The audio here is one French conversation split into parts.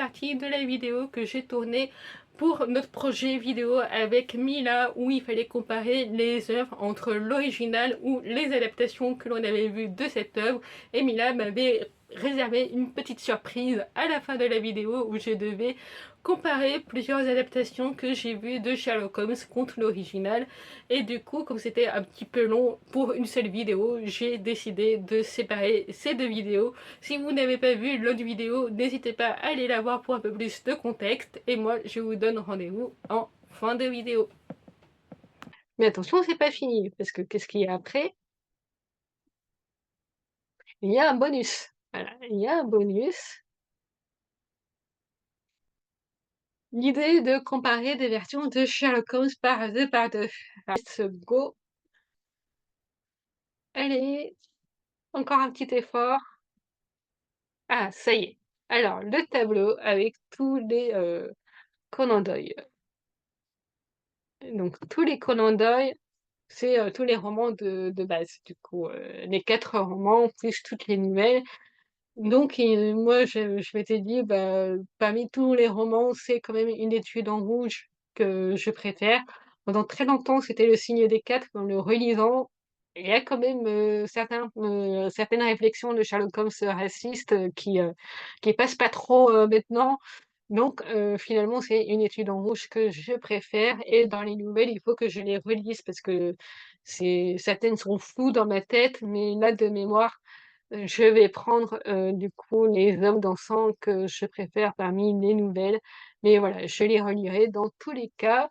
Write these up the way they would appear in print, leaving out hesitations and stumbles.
partie de la vidéo que j'ai tournée pour notre projet vidéo avec Mila, où il fallait comparer les œuvres entre l'original ou les adaptations que l'on avait vues de cette œuvre. Et Mila m'avait réservé une petite surprise à la fin de la vidéo où je devais comparer plusieurs adaptations que j'ai vues de Sherlock Holmes contre l'original. Et du coup, comme c'était un petit peu long pour une seule vidéo, j'ai décidé de séparer ces deux vidéos. Si vous n'avez pas vu l'autre vidéo, n'hésitez pas à aller la voir pour un peu plus de contexte. Et moi, je vous donne rendez-vous en fin de vidéo. Mais attention, c'est pas fini, parce que qu'est-ce qu'il y a après? Il y a un bonus. Voilà, il y a un bonus. L'idée de comparer des versions de Sherlock Holmes par deux par deux. Let's go. Allez, encore un petit effort. Ah, ça y est. Alors, le tableau avec tous les Conan Doyle. Donc, tous les Conan Doyle, c'est tous les romans de base, du coup, les 4 romans, plus toutes les nouvelles. Donc, moi, je m'étais dit, bah, parmi tous les romans, c'est quand même Une étude en rouge que je préfère. Pendant très longtemps, c'était Le Signe des Quatre, en le relisant, il y a quand même certaines réflexions de Sherlock Holmes racistes qui passent pas trop maintenant. Donc, finalement, c'est Une étude en rouge que je préfère et dans les nouvelles, il faut que je les relise parce que certaines sont floues dans ma tête, mais là, de mémoire, je vais prendre, du coup, Les Hommes dansants que je préfère parmi les nouvelles. Mais voilà, je les relirai dans tous les cas.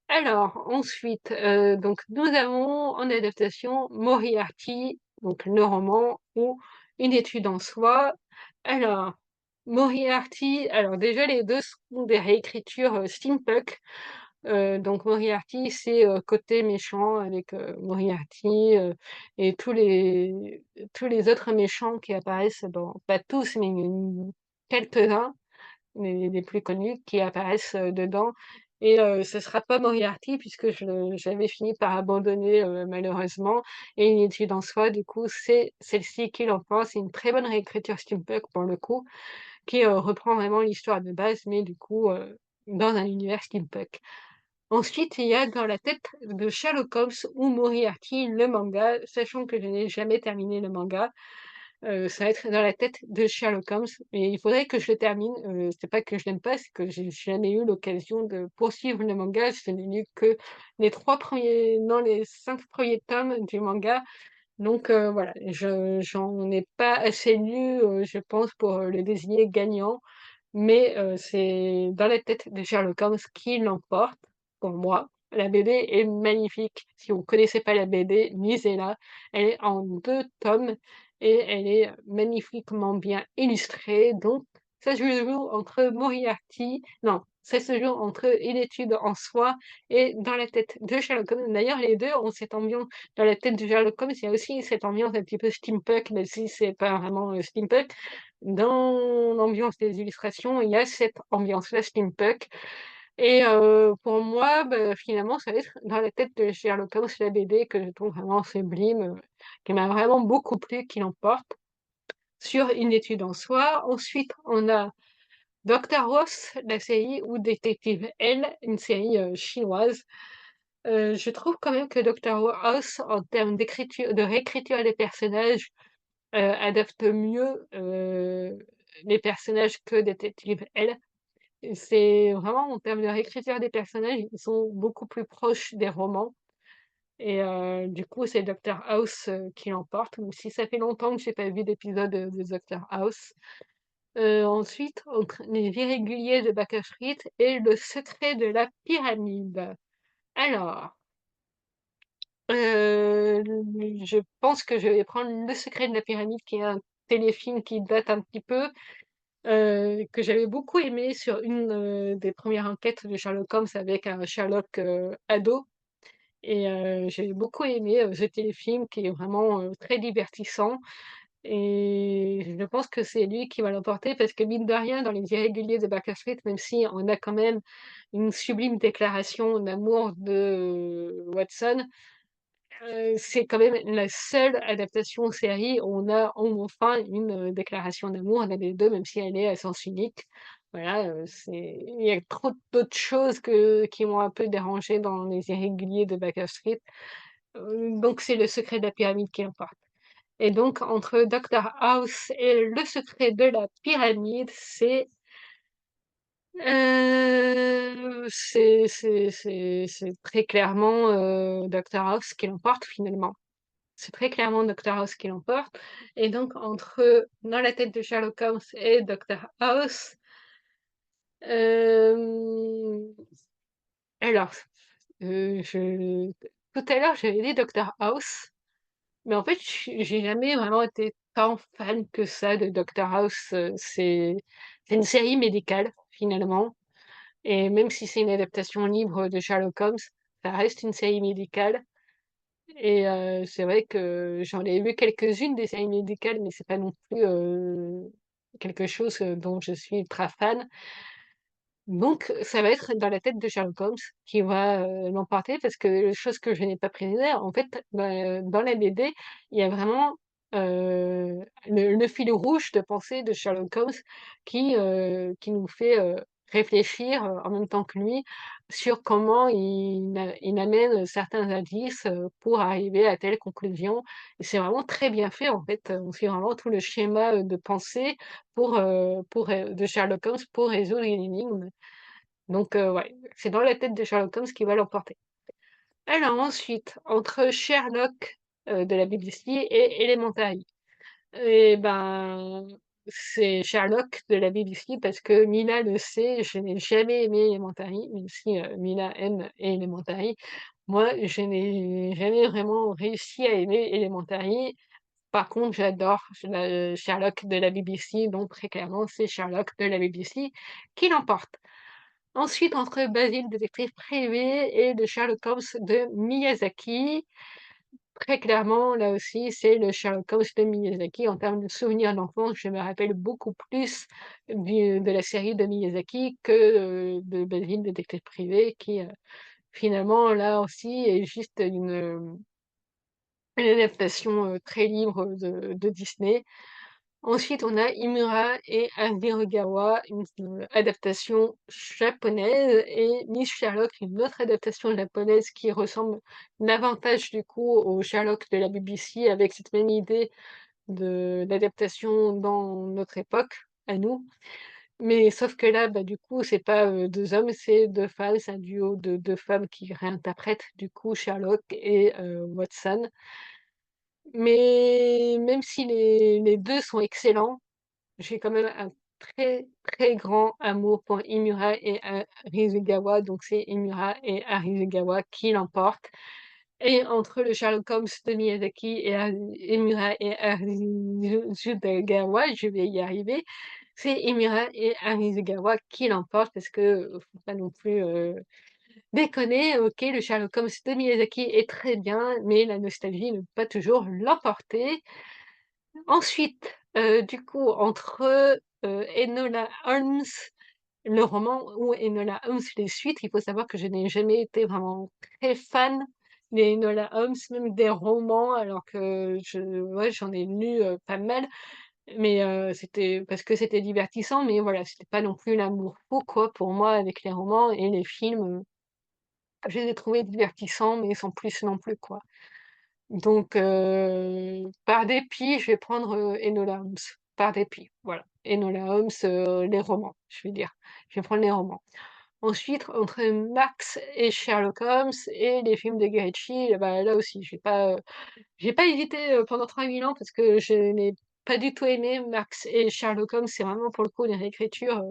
Alors ensuite, donc nous avons en adaptation Moriarty, donc le roman ou Une étude en soi. Alors Moriarty, alors déjà les 2 sont des réécritures, steampunk. Donc Moriarty, c'est, côté méchant avec, Moriarty, et tous les autres méchants qui apparaissent dans pas tous, mais quelques-uns, les plus connus qui apparaissent, dedans et ce sera pas Moriarty puisque j'avais fini par abandonner, malheureusement et Une étude en soi, du coup, c'est celle-ci qui l'emporte. C'est une très bonne réécriture steampunk pour le coup, qui, reprend vraiment l'histoire de base, mais du coup, dans un univers steampunk. Ensuite, il y a Dans la tête de Sherlock Holmes ou Moriarty, le manga, sachant que je n'ai jamais terminé le manga. Ça va être Dans la tête de Sherlock Holmes et il faudrait que je le termine. C'est pas que je l'aime pas, c'est que j'ai jamais eu l'occasion de poursuivre le manga. Je n'ai lu que les 3 premiers non, les 5 premiers tomes du manga. Donc voilà, je j'en ai pas assez lu, je pense pour, le désigner gagnant. Mais c'est Dans la tête de Sherlock Holmes qui l'emporte, pour moi. La BD est magnifique. Si vous ne connaissez pas la BD, lisez-la. Elle est en 2 tomes et elle est magnifiquement bien illustrée. Donc ça se joue entre Moriarty non, ça se joue entre Une étude en soi et Dans la tête de Sherlock Holmes. D'ailleurs, les 2 ont cette ambiance. Dans la tête de Sherlock Holmes, il y a aussi cette ambiance un petit peu steampunk, même si c'est pas vraiment, steampunk. Dans l'ambiance des illustrations, il y a cette ambiance-là steampunk et pour moi, bah, finalement, ça va être Dans la tête de Sherlock Holmes, la BD que je trouve vraiment sublime, qui m'a vraiment beaucoup plu, qui l'emporte sur Une étude en soi. Ensuite, on a Doctor House, la série ou Détective Elle, une série, chinoise. Je trouve quand même que Doctor House, en termes de réécriture des personnages, adapte mieux, les personnages que Détective Elle. Et c'est vraiment en termes de réécriture des personnages, ils sont beaucoup plus proches des romans et du coup, c'est Doctor House, qui l'emporte, même si ça fait longtemps que j'ai pas vu d'épisode, de Doctor House. Ensuite, entre Les Irréguliers de Baker Street et Le Secret de la Pyramide. Alors, heu, je pense que je vais prendre Le Secret de la Pyramide, qui est un téléfilm qui date un petit peu, que j'avais beaucoup aimé sur une, des premières enquêtes de Sherlock Holmes avec un Sherlock, ado et j'ai beaucoup aimé, ce téléfilm qui est vraiment, très divertissant et je pense que c'est lui qui va l'emporter parce que mine de rien, dans Les Irréguliers de Baker Street, même si on a quand même une sublime déclaration d'amour de Watson, c'est quand même la seule adaptation série où on a enfin une, déclaration d'amour d'un des 2, même si elle est à sens unique. Voilà, il y a trop d'autres choses qui m'ont un peu dérangée dans Les Irréguliers de Baker Street, donc c'est Le Secret de la pyramide qui l'emporte. Et donc entre Doctor House et Le Secret de la pyramide, c'est très clairement, Doctor House qui l'emporte finalement. C'est très clairement Doctor House qui l'emporte et donc entre Dans la tête de Sherlock Holmes et Doctor House, hem, alors, je tout à l'heure j'avais dit Doctor House, mais en fait j'ai jamais vraiment été tant fan que ça de Doctor House, c'est une série médicale finalement. Et même si c'est une adaptation libre de Sherlock Holmes, ça reste une série médicale et c'est vrai que j'en ai vu quelques-unes des séries médicales, mais c'est pas non plus, quelque chose, dont je suis ultra fan. Donc ça va être Dans la tête de Sherlock Holmes qui va, l'emporter parce que chose que je n'ai pas précisé, en fait, dans la BD, il y a vraiment, le fil rouge de pensée de Sherlock Holmes qui nous fait, réfléchir, en même temps que lui sur comment il amène certains indices, pour arriver à telle conclusion et c'est vraiment très bien fait en fait, on suit vraiment tout le schéma, de pensée de Sherlock Holmes pour résoudre une énigme. Donc ouais, c'est Dans la tête de Sherlock Holmes qui va l'emporter. Alors ensuite, entre Sherlock, de la BBC et Elementary et ben, c'est Sherlock de la BBC parce que Mila le sait, je n'ai jamais aimé Elementary, même si, Mila aime Elementary. Moi, je n'ai jamais vraiment réussi à aimer Elementary. Par contre, j'adore Sherlock de la BBC, donc très clairement, c'est Sherlock de la BBC qui l'emporte. Ensuite, entre Basil, détective privé et le Sherlock Holmes de Miyazaki, très clairement, là aussi, c'est le Sherlock Holmes de Miyazaki. En termes de souvenirs d'enfance, je me rappelle beaucoup plus de la série de Miyazaki que, de Basil, détective privé qui, finalement, là aussi, est juste une adaptation, très libre de Disney. Ensuite, on a Imura et Harugawa, une, adaptation japonaise et Miss Sherlock, une autre adaptation japonaise qui ressemble davantage du coup au Sherlock de la BBC avec cette même idée d'adaptation dans notre époque, à nous. Mais sauf que là, bah, du coup, c'est pas, 2 hommes, c'est 2 femmes, c'est un duo de 2 femmes qui réinterprètent du coup Sherlock et Watson. Mais même si les 2 sont excellents, j'ai quand même un très, très grand amour pour Imura et Arizugawa, donc c'est Imura et Arizugawa qui l'emportent et entre le Sherlock Holmes de Miyazaki et Imura et Arizugawa, je vais y arriver, c'est Imura et Arizugawa qui l'emportent parce que, faut pas non plus, déconner. OK, le Sherlock Holmes de Miyazaki est très bien, mais la nostalgie ne peut pas toujours l'emporter. Ensuite, du coup, entre, Enola Holmes, le roman ou Enola Holmes, les suites, il faut savoir que je n'ai jamais été vraiment très fan des Enola Holmes, même des romans, alors que ouais, j'en ai lu, pas mal, mais c'était parce que c'était divertissant, mais voilà, c'était pas non plus l'amour fou, quoi, pour moi avec les romans et les films, je les ai trouvés divertissants, mais sans plus non plus, quoi. Donc par dépit, je vais prendre, Enola Holmes, par dépit, voilà. Enola Holmes, les romans, je vais dire. Je vais prendre les romans. Ensuite, entre Max et Sherlock Holmes et les films de Guy Ritchie, bah, là aussi, j'ai pas hésité, pendant 3000 ans parce que je n'ai pas du tout aimé Max et Sherlock Holmes. C'est vraiment pour le coup une réécriture,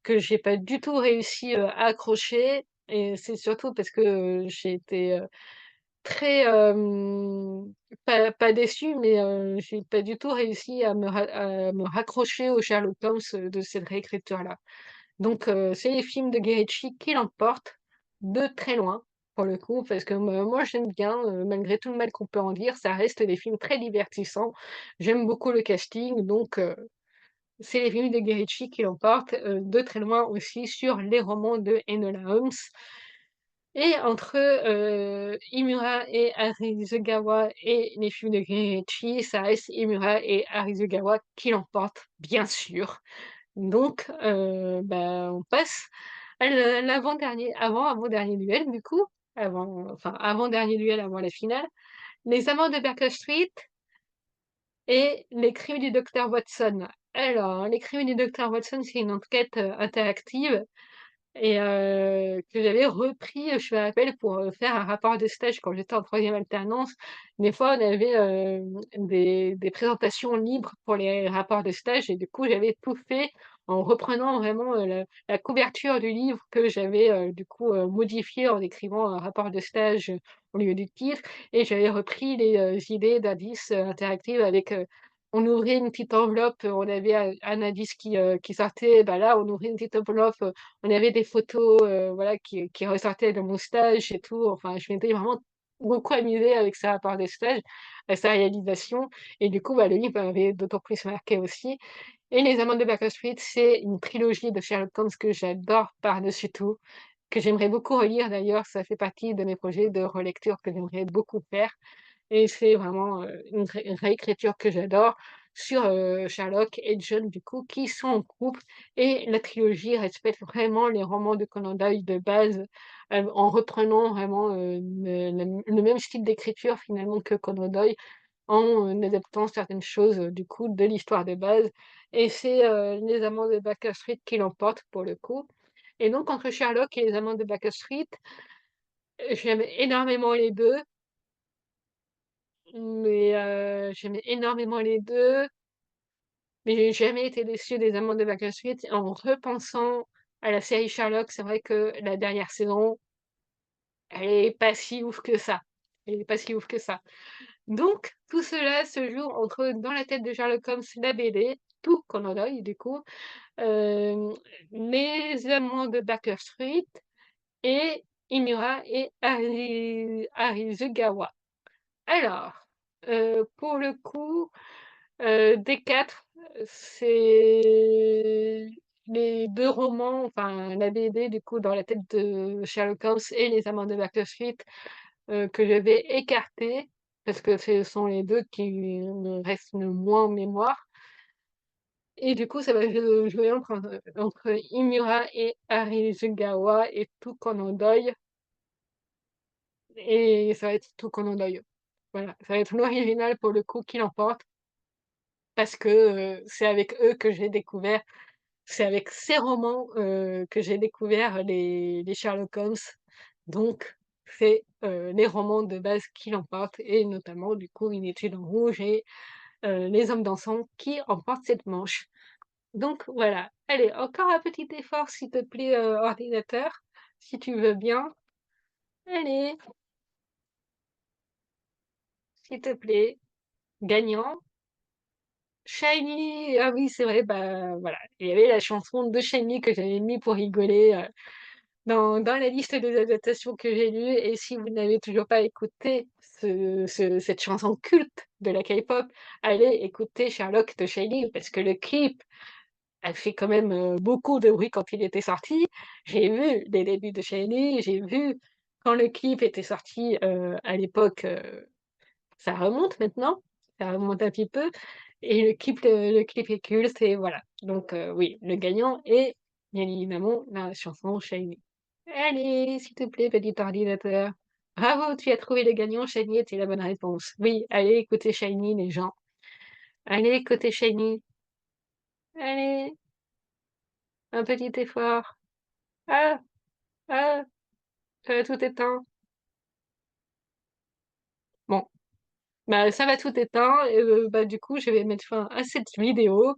que j'ai pas du tout réussi, à accrocher et c'est surtout parce que, j'ai été, très, pas déçue, mais j'ai pas du tout réussi à me raccrocher au Sherlock Holmes, de cette réécriture-là. Donc c'est les films de Guy Ritchie qui l'emportent, de très loin, pour le coup, parce que moi j'aime bien, malgré tout le mal qu'on peut en dire, ça reste des films très divertissants. J'aime beaucoup le casting, donc c'est les films de Guy Ritchie qui l'emportent, de très loin aussi sur les romans de Enola Holmes. Et entre, Imura et Arizugawa et les films de Gay Ritchie, ça reste Imura et Arizugawa qui l'emportent, bien sûr. Donc on passe à l'avant-dernier duel du coup, avant-dernier duel avant la finale, Les Amants de Baker Street et Les Crimes du docteur Watson. Alors, Les Crimes du docteur Watson, c'est une enquête, interactive et que j'avais repris, je me rappelle pour, faire un rapport de stage quand j'étais en troisième alternance. Des fois, on avait, des présentations libres pour les rapports de stage et du coup, j'avais tout fait en reprenant vraiment, la couverture du livre que j'avais, du coup, modifié en écrivant un rapport de stage, au lieu du titre et j'avais repris les, idées d'indices, interactifs avec, on ouvrait une petite enveloppe, on avait un indice qui sortait, bah, là, on ouvrait une petite enveloppe, on avait des photos, voilà, qui ressortaient de mon stage et tout. Enfin, je m'étais vraiment beaucoup amusée avec sa rapport de stage, sa réalisation et du coup, le livre m'avait d'autant plus marqué aussi et Les Amants de Baker Street, c'est une trilogie de Sherlock Holmes que j'adore par-dessus tout, que j'aimerais beaucoup relire d'ailleurs. Ça fait partie de mes projets de relecture que j'aimerais beaucoup faire et c'est vraiment, une réécriture que j'adore sur, Sherlock et John du coup, qui sont en couple et la trilogie respecte vraiment les romans de Conan Doyle de base, en reprenant vraiment, le même style d'écriture finalement que Conan Doyle, en, adaptant certaines choses, du coup, de l'histoire de base et c'est, Les Amants de Baker Street qui l'emportent pour le coup et donc entre Sherlock et Les Amants de Baker Street, j'aime énormément les 2. Mais j'aimais énormément les 2, mais j'ai jamais été déçue des Amants de Baker Street. En repensant à la série Sherlock, c'est vrai que la dernière saison, elle est pas si ouf que ça. Elle est pas si ouf que ça. Donc tout cela se joue entre Dans la tête de Sherlock Holmes, la BD, tout Conan Doyle du coup, hem, Les Amants de Baker Street et Imura et Arizugawa. Alors, pour le coup, des 4, c'est les 2 romans, enfin la BD du coup Dans la tête de Sherlock Holmes et Les Amants de Baker Street, que je vais écarter parce que ce sont les 2 qui me restent le moins en mémoire et du coup ça va se jouer entre Imura et Arizugawa et tout Conan Doyle et ça va être tout Conan Doyle. Voilà, ça va être l'original pour le coup qui l'emporte parce que, c'est avec eux que j'ai découvert c'est avec ces romans, que j'ai découvert les Sherlock Holmes, donc c'est, les romans de base qui l'emportent et notamment du coup Une étude en rouge et Les hommes dansants qui emportent cette manche. Donc voilà, allez encore un petit effort s'il te plaît, ordinateur, si tu veux bien. Allez, s'il te plaît, gagnant. Shiny! Ah oui, c'est vrai, bah, voilà, il y avait la chanson de Shiny que j'avais mis pour rigoler, dans la liste des adaptations que j'ai lues et si vous n'avez toujours pas écouté cette chanson culte de la K-pop, allez écouter Sherlock de Shiny parce que le clip a fait quand même, beaucoup de bruit quand il était sorti. J'ai vu les débuts de Shiny, j'ai vu quand le clip était sorti, à l'époque, ça remonte maintenant, ça remonte un petit peu et le clip est culte et voilà. Donc oui, le gagnant est bien évidemment la chanson Shiny. Allez, s'il te plaît, petit ordinateur. Bravo, tu as trouvé le gagnant, Shiny était la bonne réponse. Oui, allez écouter Shiny les gens. Allez écouter Shiny. Allez, un petit effort. Ah! Ah! Ça va tout éteint. Bon, bah, ça va tout éteint et du coup, je vais mettre fin à cette vidéo.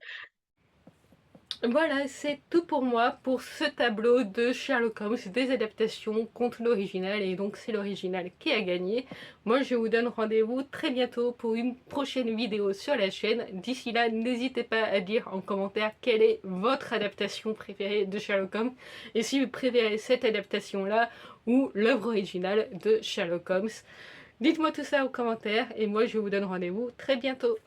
Voilà, c'est tout pour moi pour ce tableau de Sherlock Holmes, des adaptations contre l'original, et donc c'est l'original qui a gagné. Moi, je vous donne rendez-vous très bientôt pour une prochaine vidéo sur la chaîne. D'ici là, n'hésitez pas à dire en commentaire quelle est votre adaptation préférée de Sherlock Holmes, et si vous préférez cette adaptation-là ou l'œuvre originale de Sherlock Holmes. Dites-moi tout ça en commentaire, et moi je vous donne rendez-vous très bientôt.